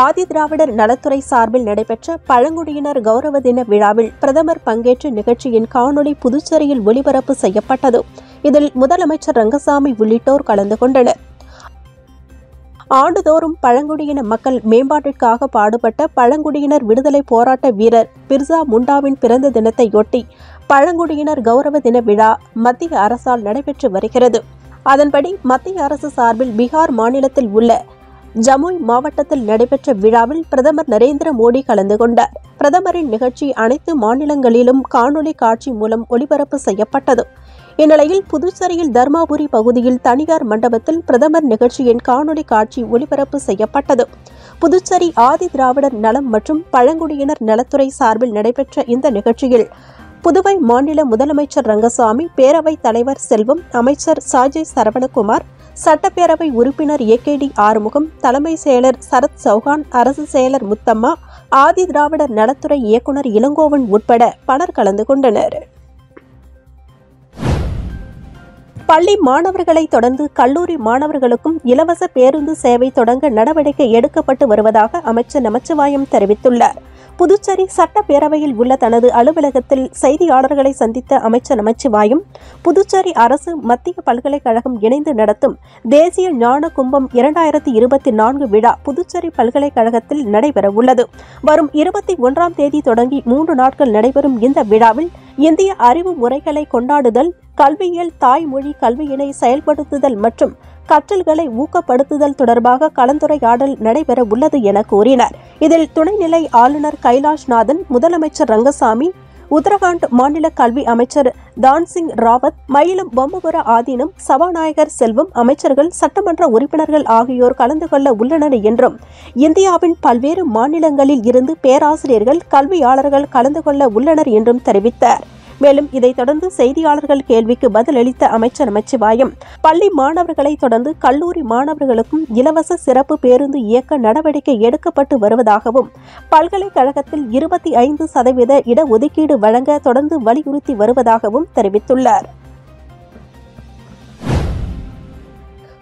ஆதி திராவிடர் நலத்துறை சார்பில் நடைபெற்ற பழங்குடியினர் கௌரவ தின விழாவில் பிரதமர் பங்கேற்ற நிகழ்ச்சியின் காணொலி புதுச்சேரியில் ஒளிபரப்பு செய்யப்பட்டது. இதில் முதலமைச்சர் ரங்கசாமி உள்ளிட்டோர் கலந்து கொண்டனர். ஆண்டுதோறும் பழங்குடியின மக்கள் மேம்பாட்டிற்காக பாடுபட்ட பழங்குடியினர் விடுதலை போராட்ட வீரர் பிர்சா முண்டாவின் பிறந்த தினத்தையொட்டி பழங்குடியினர் கௌரவ தின விழா மத்திய அரசால் நடைபெற்று வருகிறது. அதன்படி மத்திய அரசு சார்பில் பீகார் மாநிலத்தில் உள்ள ஜமுய் மாவட்டத்தில் நடைபெற்ற விழாவில் பிரதமர் நரேந்திர மோடி கலந்து கொண்டார். பிரதமரின் நிகழ்ச்சி அனைத்து மாநிலங்களிலும் காணொலி காட்சி மூலம் ஒளிபரப்பு செய்யப்பட்டது. இந்நிலையில் புதுச்சேரியில் தர்மாபுரி பகுதியில் தனியார் மண்டபத்தில் பிரதமர் நிகழ்ச்சியின் காணொலி காட்சி ஒளிபரப்பு செய்யப்பட்டது. புதுச்சேரி ஆதி திராவிடர் நலம் மற்றும் பழங்குடியினர் நலத்துறை சார்பில் நடைபெற்ற இந்த நிகழ்ச்சியில் புதுவை மாநில முதலமைச்சர் ரங்கசாமி, பேரவைத் தலைவர் செல்வம், அமைச்சர் சாஜய் சரவணகுமார், சட்டப்பேரவை உறுப்பினர் ஏகேடி ஆறுமுகம், தலைமை செயலர் சரத் சௌகான், அரசு செயலர் முத்தம்மா, ஆதி திராவிடர் நலத்துறை இயக்குநர் இளங்கோவன் உட்பட பலர் கலந்து கொண்டனர். பள்ளி மாணவர்களை தொடர்ந்து கல்லூரி மாணவர்களுக்கும் இலவச பேருந்து சேவை தொடங்க நடவடிக்கை எடுக்கப்பட்டு வருவதாக அமைச்சர் நமச்சிவாயம் தெரிவித்துள்ளார். புதுச்சேரி சட்டப்பேரவையில் உள்ள தனது அலுவலகத்தில் செய்தியாளர்களை சந்தித்த அமைச்சர் நமச்சிவாயம், புதுச்சேரி அரசு மத்திய பல்கலைக்கழகம் இணைந்து நடத்தும் தேசிய ஞான கும்பம் 2024 விழா புதுச்சேரி பல்கலைக்கழகத்தில் நடைபெறவுள்ளது. வரும் 21ஆம் தேதி தொடங்கி 3 நாட்கள் நடைபெறும் இந்த விழாவில் இந்திய அறிவு முறைகளை கொண்டாடுதல், கல்வியியல், தாய்மொழி கல்வியினை செயல்படுத்துதல் மற்றும் கற்றல்களை ஊக்கப்படுத்துதல் தொடர்பாக கலந்துரையாடல் நடைபெற உள்ளது என கூறினார். இதில் துணைநிலை ஆளுநர் கைலாஷ்நாதன், முதலமைச்சர் ரங்கசாமி, உத்தரகாண்ட் மாநில கல்வி அமைச்சர் தான்சிங் ராவத், மயிலம் பொம்மபுர ஆதீனம் சபாநாயகர் செல்வம், அமைச்சர்கள், சட்டமன்ற உறுப்பினர்கள் ஆகியோர் கலந்து கொள்ள உள்ளனர் என்றும், இந்தியாவின் பல்வேறு மாநிலங்களில் இருந்து பேராசிரியர்கள், கல்வியாளர்கள் கலந்து கொள்ள உள்ளனர் என்றும் தெரிவித்தார். மேலும் இதைத் தொடர்ந்து செய்தியாளர்கள் கேள்விக்கு பதிலளித்த அமைச்சர் நமச்சிவாயம், பள்ளி மாணவர்களை தொடர்ந்து கல்லூரி மாணவர்களுக்கும் இலவச சிறப்பு பேருந்து இயக்க நடவடிக்கை எடுக்கப்பட்டு வருவதாகவும், பல்கலைக்கழகத்தில் 25% இடஒதுக்கீடு வழங்க தொடர்ந்து வலியுறுத்தி வருவதாகவும் தெரிவித்துள்ளார்.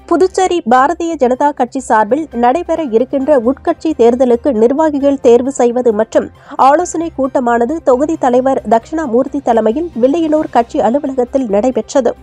புதுச்சேரி பாரதிய ஜனதா கட்சி சார்பில் நடைபெற இருக்கின்ற உட்கட்சி தேர்தலுக்கு நிர்வாகிகள் தேர்வு செய்வது மற்றும் ஆலோசனை கூட்டமானது தொகுதி தலைவர் தட்சிணாமூர்த்தி தலைமையில் வில்லியனூர் கட்சி அலுவலகத்தில் நடைபெற்றது.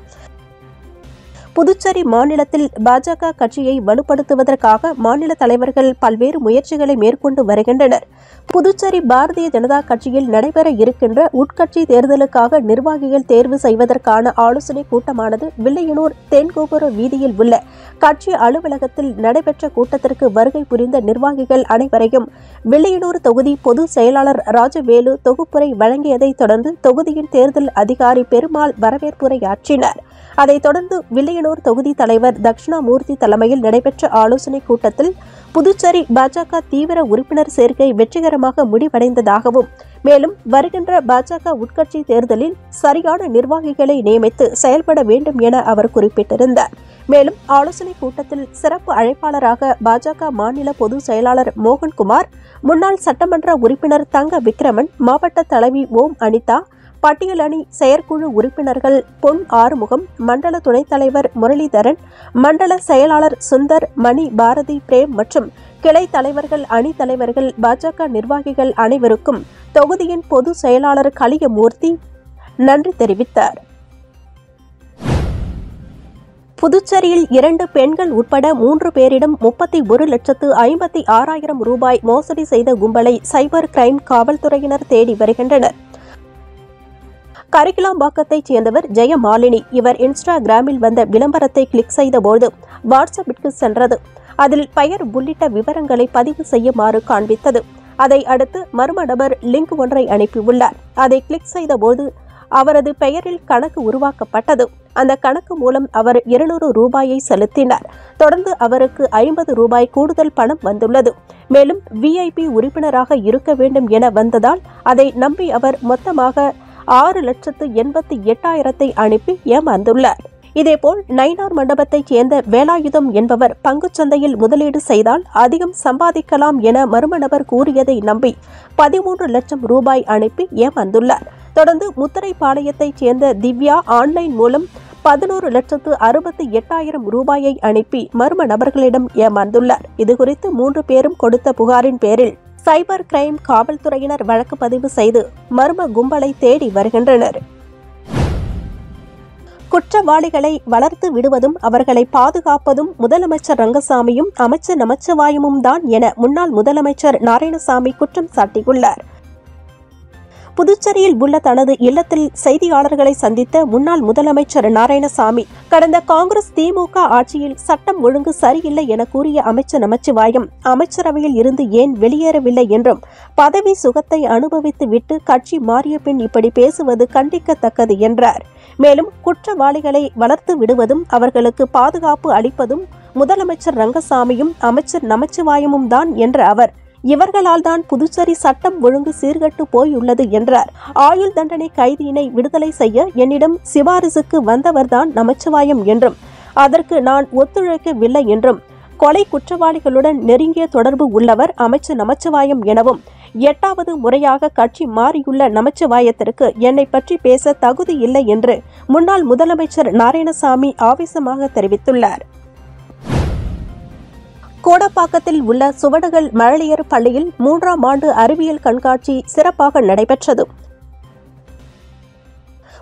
புதுச்சேரி மாநிலத்தில் பாஜக கட்சியை வலுப்படுத்துவதற்காக மாநில தலைவர்கள் பல்வேறு முயற்சிகளை மேற்கொண்டு வருகின்றனர். புதுச்சேரி பாரதிய ஜனதா கட்சியில் நடைபெற இருக்கின்ற உட்கட்சி தேர்தலுக்காக நிர்வாகிகள் தேர்வு செய்வதற்கான ஆலோசனை கூட்டமானது வில்லியனூர் தென்கோபுர வீதியில் உள்ள கட்சி அலுவலகத்தில் நடைபெற்ற கூட்டத்திற்கு வருகை புரிந்த நிர்வாகிகள் அனைவரையும் வில்லியனூர் தொகுதி பொதுச் செயலாளர் ராஜவேலு தொகுப்புரை வழங்கியதைத் தொடர்ந்து தொகுதியின் தேர்தல் அதிகாரி பெருமாள் வரவேற்புரையாற்றினார். அதைத் தொடர்ந்து வில்லியனூர் தொகுதி தலைவர் தட்சிணாமூர்த்தி தலைமையில் நடைபெற்ற ஆலோசனைக் கூட்டத்தில் புதுச்சேரி பாஜக தீவிர உறுப்பினர் சேர்க்கை வெற்றிகரமாக முடிவடைந்ததாகவும், மேலும் வருகின்ற பாஜக உட்கட்சி தேர்தலில் சரியான நிர்வாகிகளை நியமித்து செயல்பட வேண்டும் என அவர் குறிப்பிட்டிருந்தார். மேலும் ஆலோசனைக் கூட்டத்தில் சிறப்பு அழைப்பாளராக பாஜக மாநில பொதுச் செயலாளர் மோகன்குமார், முன்னாள் சட்டமன்ற உறுப்பினர் தங்க விக்ரமன், மாவட்ட தலைவி ஓம் அனிதா, பட்டியல் அணி செயற்குழு உறுப்பினர்கள் பொன் ஆறுமுகம், மண்டல துணைத் தலைவர் முரளிதரன், மண்டல செயலாளர் சுந்தர், மணி, பாரதி, பிரேம் மற்றும் கிளை தலைவர்கள், அணி தலைவர்கள், பாஜக நிர்வாகிகள் அனைவருக்கும் தொகுதியின் பொது செயலாளர் கலியமூர்த்தி நன்றி தெரிவித்தார். புதுச்சேரியில் 2 பெண்கள் உட்பட 3 பேரிடம் 31,56,000 ரூபாய் மோசடி செய்த கும்பலை சைபர் கிரைம் காவல்துறையினர் தேடி வருகின்றனர். கரிக்கலாம்பாக்கத்தைச் சேர்ந்தவர் ஜெயமாலினி. இவர் இன்ஸ்டாகிராமில் வந்த விளம்பரத்தை கிளிக் செய்தபோது வாட்ஸ்அப்பிற்கு சென்றது. அதில் பெயர் உள்ளிட்ட விவரங்களை பதிவு செய்யுமாறு காண்பித்தது. அதை அடுத்து மர்ம நபர் லிங்க் ஒன்றை அனுப்பியுள்ளார். அதை கிளிக் செய்தபோது அவரது பெயரில் கணக்கு உருவாக்கப்பட்டது. அந்த கணக்கு மூலம் அவர் 200 ரூபாயை செலுத்தினார். தொடர்ந்து அவருக்கு 50 ரூபாய் கூடுதல் பணம் வந்துள்ளது. மேலும் VIP உறுப்பினராக இருக்க வேண்டும் என வந்ததால் அதை நம்பி அவர் மொத்தமாக 6,88,000 அனுப்பி ஏமாந்துள்ளார். இதேபோல் நயினார் மண்டபத்தைச் சேர்ந்த வேலாயுதம் என்பவர் பங்குச்சந்தையில் முதலீடு செய்தால் அதிகம் சம்பாதிக்கலாம் என மர்ம நபர் கூறியதை நம்பி 13 லட்சம் ரூபாய் அனுப்பி ஏமாந்துள்ளார். தொடர்ந்து முத்திரைப்பாளையத்தைச் சேர்ந்த திவ்யா ஆன்லைன் மூலம் 11,68,000 ரூபாயை அனுப்பி மர்ம நபர்களிடம் ஏமாந்துள்ளார். இதுகுறித்து 3 பேரும் கொடுத்த புகாரின் பேரில் சைபர் கிரைம் காவல்துறையினர் வழக்கு பதிவு செய்து மர்ம கும்பலை தேடி வருகின்றனர். குற்றவாளிகளை வளர்த்து விடுவதும் அவர்களை பாதுகாப்பதும் முதலமைச்சர் ரங்கசாமியும் அமைச்சர் நமச்சிவாயமும் தான் என முன்னாள் முதலமைச்சர் நாராயணசாமி குற்றம் சாட்டியுள்ளார். புதுச்சேரியில் உள்ள தனது இல்லத்தில் செய்தியாளர்களை சந்தித்த முன்னாள் முதலமைச்சர் நாராயணசாமி, கடந்த காங்கிரஸ் திமுக ஆட்சியில் சட்டம் ஒழுங்கு சரியில்லை என கூறிய அமைச்சர் நமச்சிவாயம் அமைச்சரவையில் இருந்து ஏன் வெளியேறவில்லை என்றும், பதவி சுகத்தை அனுபவித்து விட்டு கட்சி மாறிய பின் இப்படி பேசுவது கண்டிக்கத்தக்கது என்றார். மேலும் குற்றவாளிகளை வளர்த்து விடுவதும் அவர்களுக்கு பாதுகாப்பு அளிப்பதும் முதலமைச்சர் ரங்கசாமியும் அமைச்சர் நமச்சிவாயமும் தான் என்ற அவர், இவர்களால் தான் புதுச்சேரி சட்டம் ஒழுங்கு சீர்கட்டு போயுள்ளது என்றார். ஆயுள் தண்டனை கைதியினை விடுதலை செய்ய என்னிடம் சிபாரிசுக்கு வந்தவர்தான் நமச்சிவாயம் என்றும், அதற்கு நான் ஒத்துழைக்கவில்லை என்றும், கொலை குற்றவாளிகளுடன் நெருங்கிய தொடர்பு உள்ளவர் அமைச்சர் நமச்சிவாயம் எனவும், 8வது முறையாக கட்சி மாறியுள்ள நமச்சிவாயத்திற்கு என்னை பற்றி பேச தகுதி இல்லை என்று முன்னாள் முதலமைச்சர் நாராயணசாமி ஆவேசமாக தெரிவித்துள்ளார். கோடப்பாக்கத்தில் உள்ள சுவடுகள் மழலையர் பள்ளியில் 3ஆம் ஆண்டு அறிவியல் கண்காட்சி சிறப்பாக நடைபெற்றது.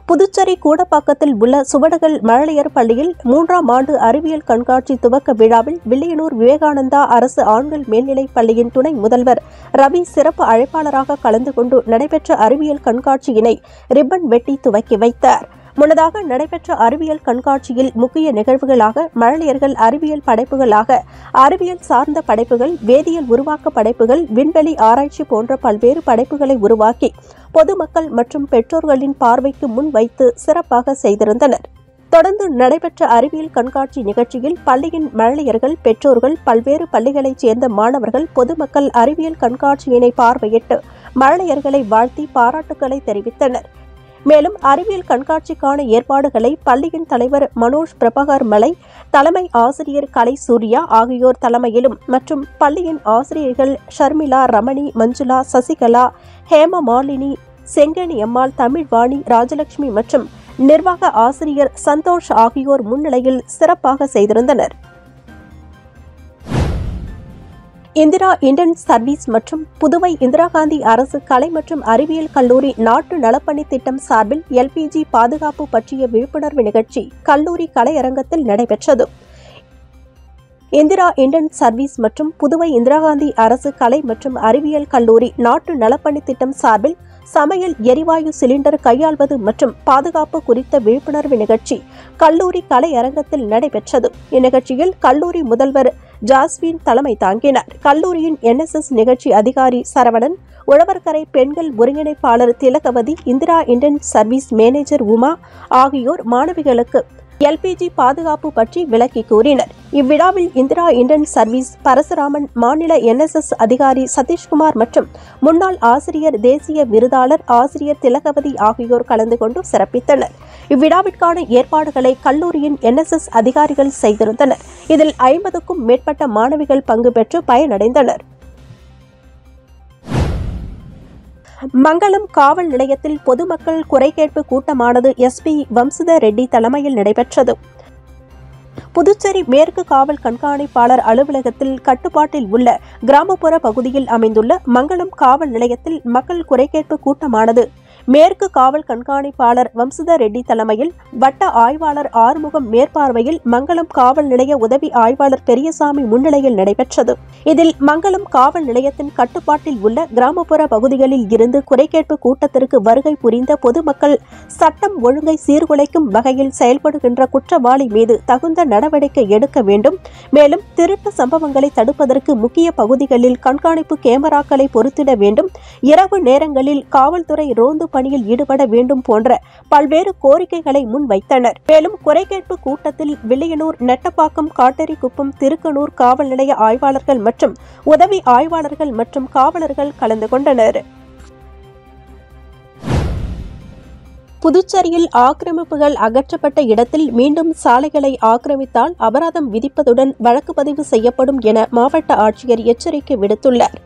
புதுச்சேரி கூடப்பாக்கத்தில் உள்ள சுவடுகள் மழலையர் பள்ளியில் 3ஆம் ஆண்டு அறிவியல் கண்காட்சி துவக்க விழாவில் வில்லியனூர் விவேகானந்தா அரசு ஆண்கள் மேல்நிலைப் பள்ளியின் துணை முதல்வர் ரவி சிறப்பு அழைப்பாளராக கலந்து கொண்டு நடைபெற்ற அறிவியல் கண்காட்சியினை ரிப்பன் வெட்டி துவக்கி வைத்தார். முன்னதாக நடைபெற்ற அறிவியல் கண்காட்சியில் முக்கிய நிகழ்வுகளாக மழலையர்கள் அறிவியல் படைப்புகளாக அறிவியல் சார்ந்த படைப்புகள், வேதியியல் உருவாக்க படைப்புகள், விண்வெளி ஆராய்ச்சி போன்ற பல்வேறு படைப்புகளை உருவாக்கி பொதுமக்கள் மற்றும் பெற்றோர்களின் பார்வைக்கு முன் வைத்து சிறப்பாக செய்திருந்தனர். தொடர்ந்து நடைபெற்ற அறிவியல் கண்காட்சி நிகழ்ச்சியில் பள்ளியின் மழலையர்கள், பெற்றோர்கள், பல்வேறு பள்ளிகளைச் சேர்ந்த மாணவர்கள், பொதுமக்கள் அறிவியல் கண்காட்சியினை பார்வையிட்டு மழலையர்களை வாழ்த்தி பாராட்டுக்களை தெரிவித்தனர். மேலும் அறிவியல் கண்காட்சிக்கான ஏற்பாடுகளை பள்ளியின் தலைவர் மனோஜ் பிரபாகர் மலை, தலைமை ஆசிரியர் கலை சூர்யா ஆகியோர் தலைமையிலும் மற்றும் பள்ளியின் ஆசிரியர்கள் ஷர்மிளா, ரமணி, மஞ்சுளா, சசிகலா, ஹேம மாலினி, செங்கனி அம்மாள், தமிழ்வாணி, ராஜலட்சுமி மற்றும் நிர்வாக ஆசிரியர் சந்தோஷ் ஆகியோர் முன்னிலையில் சிறப்பாக செய்திருந்தனர். இந்திரா இந்தியன் சர்வீஸ் மற்றும் புதுவை இந்திரா காந்தி அரசு கலை மற்றும் அறிவியல் கல்லூரி நாட்டு நலப்பணி திட்டம் சார்பில் LPG பாதுகாப்பு பற்றிய விழிப்புணர்வு நிகழ்ச்சி கல்லூரி கலையரங்கத்தில் நடைபெற்றது. இந்திரா இந்தியன் சர்வீஸ் மற்றும் புதுவை இந்திரா காந்தி அரசு கலை மற்றும் அறிவியல் கல்லூரி நாட்டு நலப்பணி திட்டம் சார்பில் சமையல் எரிவாயு சிலிண்டர் கையாள்வது மற்றும் பாதுகாப்பு குறித்த விழிப்புணர்வு நிகழ்ச்சி கல்லூரி கலையரங்கத்தில் நடைபெற்றது. இந்நிகழ்ச்சியில் கல்லூரி முதல்வர் ஜாஸ்வின் தலைமை தாங்கினார். கல்லூரியின் NSS நிகழ்ச்சி அதிகாரி சரவணன், உழவர்கரை பெண்கள் ஒருங்கிணைப்பாளர் Thilagavathi, Indira Indian service manager Uma ஆகியோர் மாணவிகளுக்கு LPG பாதுகாப்பு பற்றி விளக்கி கூறினர். இவ்விழாவில் இந்திரா இந்தியன் சர்வீஸ் பரசுராமன், மாநில NSS அதிகாரி சதீஷ்குமார் மற்றும் முன்னாள் ஆசிரியர், தேசிய விருதாளர் ஆசிரியர் திலகவதி ஆகியோர் கலந்து கொண்டு சிறப்பித்தனர். இவ்விழாவிற்கான ஏற்பாடுகளை கல்லூரியின் NSS அதிகாரிகள் செய்திருந்தனர். இதில் 50க்கும் மேற்பட்ட மாணவிகள் பங்கு பெற்று பயனடைந்தனர். மங்களம் காவல் நிலையத்தில் பொதுமக்கள் குறைகேட்பு கூட்டமானது SP வம்சுதர் ரெட்டி தலைமையில் நடைபெற்றது. புதுச்சேரி மேற்கு காவல் கண்காணிப்பாளர் அலுவலகத்தில் கட்டுப்பாட்டில் உள்ள கிராமப்புற பகுதியில் அமைந்துள்ள மங்களம் காவல் நிலையத்தில் மக்கள் குறைகேட்பு கூட்டமானது மேற்கு காவல் கண்காணிப்பாளர் வம்சுதர் ரெட்டி தலைமையில், வட்ட ஆய்வாளர் ஆறுமுகம் மேற்பார்வையில், மங்களம் காவல் நிலைய உதவி ஆய்வாளர் பெரியசாமி முன்னிலையில் நடைபெற்றது. இதில் மங்களம் காவல் நிலையத்தின் கட்டுப்பாட்டில் உள்ள கிராமப்புற பகுதிகளில் இருந்து குறைகேட்பு கூட்டத்திற்கு வருகை புரிந்த பொதுமக்கள் சட்டம் ஒழுங்கை சீர்குலைக்கும் வகையில் செயல்படுகின்ற குற்றவாளி மீது தகுந்த நடவடிக்கை எடுக்க வேண்டும். மேலும் திருட்டு சம்பவங்களை தடுப்பதற்கு முக்கிய பகுதிகளில் கண்காணிப்பு கேமராக்களை பொருத்திட வேண்டும். இரவு நேரங்களில் காவல்துறை ரோந்து பணியில் ஈடுபட வேண்டும் போன்ற பல்வேறு கோரிக்கைகளை முன்வைத்தனர். மேலும் குறைகேட்பு கூட்டத்தில் வில்லியனூர், நெட்டப்பாக்கம், காட்டேரிக்குப்பம், திருக்கனூர் காவல் நிலைய ஆய்வாளர்கள் மற்றும் உதவி ஆய்வாளர்கள் மற்றும் காவலர்கள் கலந்து கொண்டனர். புதுச்சேரியில் ஆக்கிரமிப்புகள் அகற்றப்பட்ட இடத்தில் மீண்டும் சாலைகளை ஆக்கிரமித்தால் அபராதம் விதிப்பதுடன் வழக்கு பதிவு செய்யப்படும் என மாவட்ட ஆட்சியர் எச்சரிக்கை விடுத்துள்ளார்.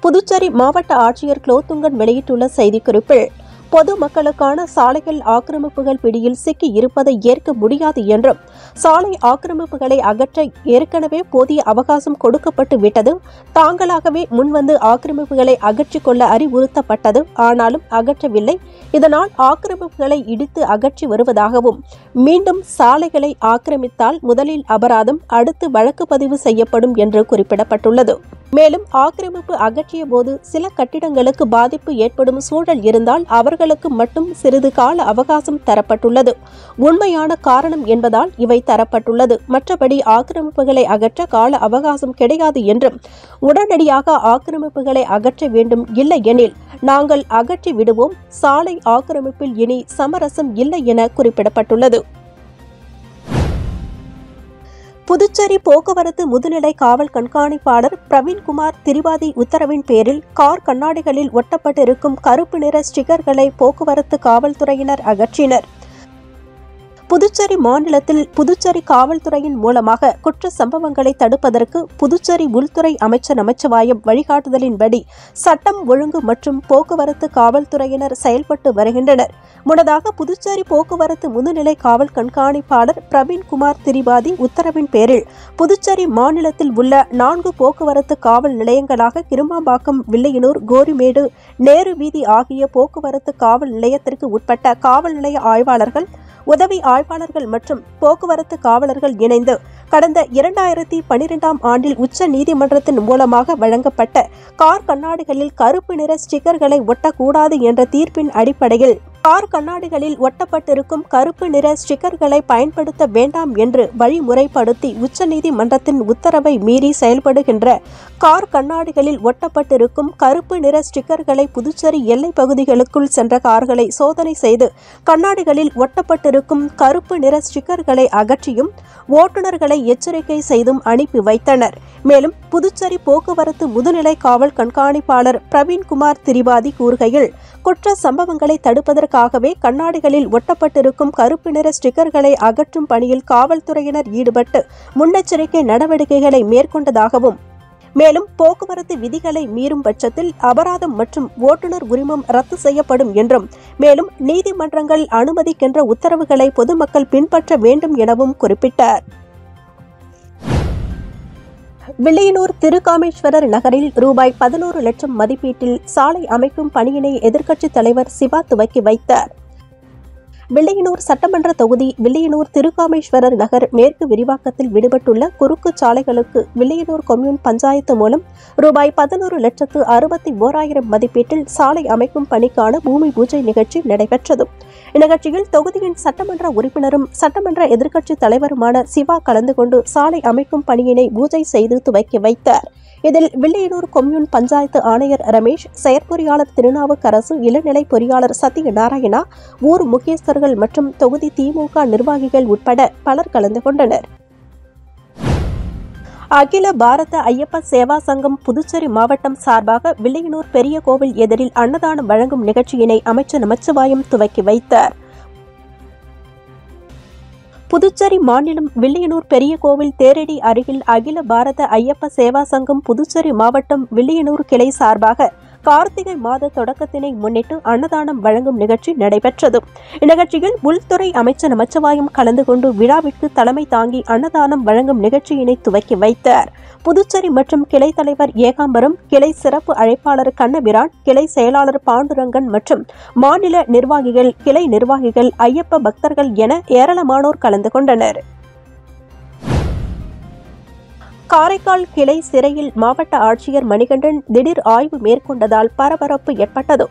புதுச்சேரி மாவட்ட ஆட்சியர் குலோத்துங்கன் வெளியிட்டுள்ள செய்திக்குறிப்பில், பொதுமக்களுக்கான சாலைகள் ஆக்கிரமிப்புகள் பிடியில் சிக்கி இருப்பதை ஏற்க முடியாது என்றும், சாலை ஆக்கிரமிப்புகளை அகற்ற ஏற்கனவே போதிய அவகாசம் கொடுக்கப்பட்டு விட்டது, தாங்களாகவே முன்வந்து ஆக்கிரமிப்புகளை அகற்றிக் கொள்ள அறிவுறுத்தப்பட்டது, ஆனாலும் அகற்றவில்லை, இதனால் ஆக்கிரமிப்புகளை இடித்து அகற்றி வருவதாகவும், மீண்டும் சாலைகளை ஆக்கிரமித்தால் முதலில் அபராதம், அடுத்து வழக்கு பதிவு செய்யப்படும் என்று குறிப்பிடப்பட்டுள்ளது. மேலும் ஆக்கிரமிப்பு அகற்றிய போது சில கட்டிடங்களுக்கு பாதிப்பு ஏற்படும் சூழல் இருந்தால் அவர்களுக்கு மட்டும் சிறிது கால அவகாசம் தரப்பட்டுள்ளது. உண்மையான காரணம் என்பதால் இவை தரப்பட்டுள்ளது. மற்றபடி ஆக்கிரமிப்புகளை அகற்ற கால அவகாசம் கிடையாது என்றும், உடனடியாக ஆக்கிரமிப்புகளை அகற்ற வேண்டும், இல்லையெனில் நாங்கள் அகற்றி விடுவோம், சாலை ஆக்கிரமிப்பில் இனி சமரசம் இல்லை என குறிப்பிடப்பட்டுள்ளது. புதுச்சேரி போக்குவரத்து முதுநிலை காவல் கண்காணிப்பாளர் பிரவீன்குமார் திரிபாதி உத்தரவின் பேரில் கார் கண்ணாடிகளில் ஒட்டப்பட்டிருக்கும் கருப்பு நிற ஸ்டிக்கர்களை போக்குவரத்து காவல்துறையினர் அகற்றினர். புதுச்சேரி மாநிலத்தில் புதுச்சேரி காவல்துறையின் மூலமாக குற்ற சம்பவங்களை தடுப்பதற்கு புதுச்சேரி உள்துறை அமைச்சர் நமச்சிவாயம் வழிகாட்டுதலின்படி சட்டம் ஒழுங்கு மற்றும் போக்குவரத்து காவல்துறையினர் செயல்பட்டு வருகின்றனர். முன்னதாக புதுச்சேரி போக்குவரத்து முதுநிலை காவல் கண்காணிப்பாளர் பிரவீன்குமார் திரிபாதி உத்தரவின் பேரில் புதுச்சேரி மாநிலத்தில் உள்ள 4 போக்குவரத்து காவல் நிலையங்களாக கிருமாம்பாக்கம், வில்லியனூர், கோரிமேடு, நேரு வீதி ஆகிய போக்குவரத்து காவல் நிலையத்திற்கு உட்பட்ட காவல் நிலைய ஆய்வாளர்கள், உதவி ஆய்வாளர்கள் மற்றும் போக்குவரத்து காவலர்கள் இணைந்து கடந்த 2012ஆம் ஆண்டில் உச்ச நீதிமன்றத்தின் மூலமாக வழங்கப்பட்ட கார் கண்ணாடிகளில் கருப்பு நிற ஸ்டிக்கர்களை ஒட்டக்கூடாது என்ற தீர்ப்பின் அடிப்படையில் கார் கண்ணாடிகளில் ஒட்டப்பட்டிருக்கும் கருப்பு நிற ஸ்டிக்கர்களை பயன்படுத்த வேண்டாம் என்று வழிமுறைப்படுத்தி உச்சநீதிமன்றத்தின் உத்தரவை மீறி செயல்படுகின்ற கார் கண்ணாடிகளில் ஒட்டப்பட்டிருக்கும் கருப்பு நிற ஸ்டிக்கர்களை புதுச்சேரி எல்லைப் பகுதிகளுக்குள் சென்ற கார்களை சோதனை செய்து கண்ணாடிகளில் ஒட்டப்பட்டிருக்கும் கருப்பு நிற ஸ்டிக்கர்களை அகற்றியும் ஓட்டுநர்களை எச்சரிக்கை செய்தும் அனுப்பி வைத்தனர். மேலும் புதுச்சேரி போக்குவரத்து முதுநிலை காவல் கண்காணிப்பாளர் பிரவீன்குமார் திரிபாதி கூறுகையில், குற்ற சம்பவங்களை தடுப்பதற்காகவே கண்ணாடிகளில் ஒட்டப்பட்டிருக்கும் கருப்பு நிற ஸ்டிக்கர்களை அகற்றும் பணியில் காவல்துறையினர் ஈடுபட்டு முன்னெச்சரிக்கை நடவடிக்கைகளை மேற்கொண்டதாகவும், மேலும் போக்குவரத்து விதிகளை மீறும் பட்சத்தில் அபராதம் மற்றும் ஓட்டுநர் உரிமம் ரத்து செய்யப்படும் என்றும், மேலும் நீதிமன்றங்கள் அனுமதிக்கின்ற உத்தரவுகளை பொதுமக்கள் பின்பற்ற வேண்டும் எனவும் குறிப்பிட்டார். வில்லியனூர் திருக்காமேஸ்வரர் நகரில் ரூபாய் 11 லட்சம் மதிப்பீட்டில் சாலை அமைக்கும் பணியினை எதிர்க்கட்சித் தலைவர் சிவா துவக்கி வைத்தார். வில்லியனூர் சட்டமன்ற தொகுதி வில்லியனூர் திருக்காமேஸ்வரர் நகர் மேற்கு விரிவாக்கத்தில் விடுபட்டுள்ள குறுக்கு சாலைகளுக்கு வில்லியனூர் கொம்யூன் பஞ்சாயத்து மூலம் ரூபாய் 11,61,000 மதிப்பீட்டில் சாலை அமைக்கும் பணிக்கான பூமி பூஜை நிகழ்ச்சி நடைபெற்றது. இந்நிகழ்ச்சியில் தொகுதியின் சட்டமன்ற உறுப்பினரும் சட்டமன்ற எதிர்க்கட்சித் தலைவருமான சிவா கலந்து கொண்டு சாலை அமைக்கும் பணியினை பூஜை செய்து துவக்கி வைத்தார். இதில் வில்லியனூர் கொம்யூன் பஞ்சாயத்து ஆணையர் ரமேஷ், செயற்பொறியாளர் திருநாவுக்கரசு, இளநிலை பொறியாளர் சத்யநாராயணா, ஊர் முக்கியஸ்தர்கள் மற்றும் தொகுதி திமுக நிர்வாகிகள் உட்பட பலர் கலந்து கொண்டனர். அகில பாரத ஐயப்ப சேவா சங்கம் புதுச்சேரி மாவட்டம் சார்பாக வில்லியனூர் பெரிய கோவில் எதிரில் அன்னதானம் வழங்கும் நிகழ்ச்சியினை அமைச்சர் நமச்சிவாயம் துவக்கி வைத்தார். புதுச்சேரி மாநிலம் வில்லியனூர் பெரிய கோவில் தேரடி அருகில் அகில பாரத ஐயப்ப சேவா சங்கம் புதுச்சேரி மாவட்டம் வில்லியனூர் கிளை சார்பாக கார்த்திகை மாத தொடக்கத்தினை முன்னிட்டு அன்னதானம் வழங்கும் நிகழ்ச்சி நடைபெற்றது. இந்நிகழ்ச்சியில் உள்துறை அமைச்சர் நமச்சிவாயம் கலந்து கொண்டு விழாவிற்கு தலைமை தாங்கி அன்னதானம் வழங்கும் நிகழ்ச்சியினை துவக்கி வைத்தார். புதுச்சேரி மற்றும் கிளை தலைவர் ஏகாம்பரம், கிளை சிறப்பு அழைப்பாளர் கண்ணபிரான், கிளை செயலாளர் பாண்டுரங்கன் மற்றும் மாநில நிர்வாகிகள், கிளை நிர்வாகிகள், ஐயப்ப பக்தர்கள் என ஏராளமானோர் கலந்து கொண்டனர். காரைக்கால் கிளை சிறையில் மாவட்ட ஆட்சியர் மணிகண்டன் திடீர் ஆய்வு மேற்கொண்டதால் பரபரப்பு ஏற்பட்டது.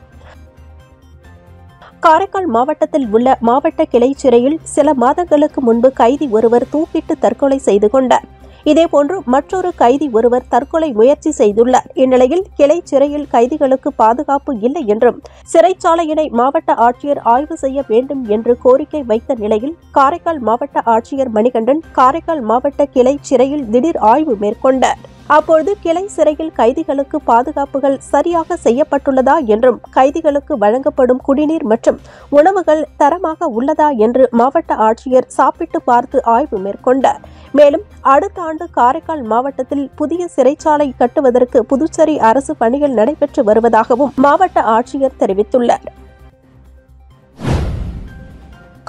காரைக்கால் மாவட்டத்தில் உள்ள மாவட்ட கிளை சிறையில் சில மாதங்களுக்கு முன்பு கைதி ஒருவர் தூக்கிட்டு தற்கொலை செய்து கொண்டார். இதேபோன்று மற்றொரு கைதி ஒருவர் தற்கொலை முயற்சி செய்துள்ளார். இந்நிலையில் கிளை சிறையில் கைதிகளுக்கு பாதுகாப்பு இல்லை என்றும் சிறைச்சாலையினை மாவட்ட ஆட்சியர் ஆய்வு செய்ய வேண்டும் என்று கோரிக்கை வைத்த நிலையில் காரைக்கால் மாவட்ட ஆட்சியர் மணிகண்டன் காரைக்கால் மாவட்ட கிளை சிறையில் திடீர் ஆய்வு மேற்கொண்டார். அப்பொழுது கிளை சிறையில் கைதிகளுக்கு பாதுகாப்புகள் சரியாக செய்யப்பட்டுள்ளதா என்றும், கைதிகளுக்கு வழங்கப்படும் குடிநீர் மற்றும் உணவுகள் தரமாக உள்ளதா என்று மாவட்ட ஆட்சியர் சாப்பிட்டு பார்த்து ஆய்வு மேற்கொண்டார். மேலும் அடுத்த ஆண்டு காரைக்கால் மாவட்டத்தில் புதிய சிறைச்சாலை கட்டுவதற்கு புதுச்சேரி அரசு பணிகள் நடைபெற்று வருவதாகவும் மாவட்ட ஆட்சியர் தெரிவித்துள்ளார்.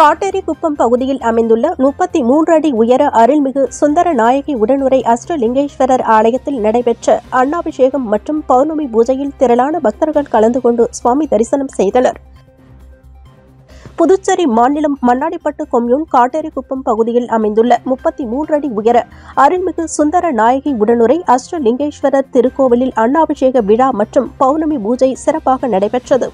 காட்டேரிக்குப்பம் பகுதியில் அமைந்துள்ள 33 அடி உயர அருள்மிகு சுந்தர நாயகி உடனுரை அஷ்டலிங்கேஸ்வரர் ஆலயத்தில் நடைபெற்ற அன்னாபிஷேகம் மற்றும் பௌர்ணமி பூஜையில் திரளான பக்தர்கள் கலந்து கொண்டு சுவாமி தரிசனம் செய்தனர். புதுச்சேரி மாநிலம் மண்ணாடிப்பட்டு கொம்யூன் காட்டேரிக்குப்பம் பகுதியில் அமைந்துள்ள 33 அடி உயர அருள்மிகு சுந்தர நாயகி உடனுரை அஷ்டலிங்கேஸ்வரர் திருக்கோவிலில் அன்னாபிஷேக விழா மற்றும் பௌர்ணமி பூஜை சிறப்பாக நடைபெற்றது.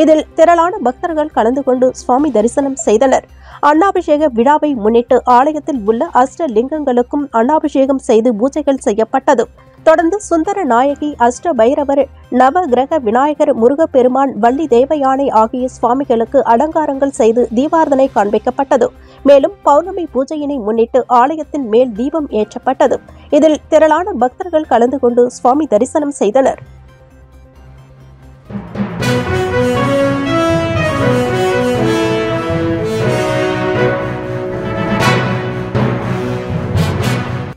இதில் திரளான பக்தர்கள் கலந்து கொண்டு சுவாமி தரிசனம் செய்தனர். அன்னாபிஷேக விழாவை முன்னிட்டு ஆலயத்தில் உள்ள அஷ்டலிங்கங்களுக்கும் அன்னாபிஷேகம் செய்து பூஜைகள் செய்யப்பட்டது. தொடர்ந்து சுந்தர நாயகி, அஷ்ட பைரவர், நவகிரக விநாயகர், முருகப்பெருமான், வள்ளி தேவயானை ஆகிய சுவாமிகளுக்கு அலங்காரங்கள் செய்து தீபாரதனை காண்பிக்கப்பட்டது. மேலும் பௌர்ணமி பூஜையினை முன்னிட்டு ஆலயத்தின் மேல் தீபம் ஏற்றப்பட்டது. இதில் திரளான பக்தர்கள் கலந்து கொண்டு சுவாமி தரிசனம் செய்தனர்.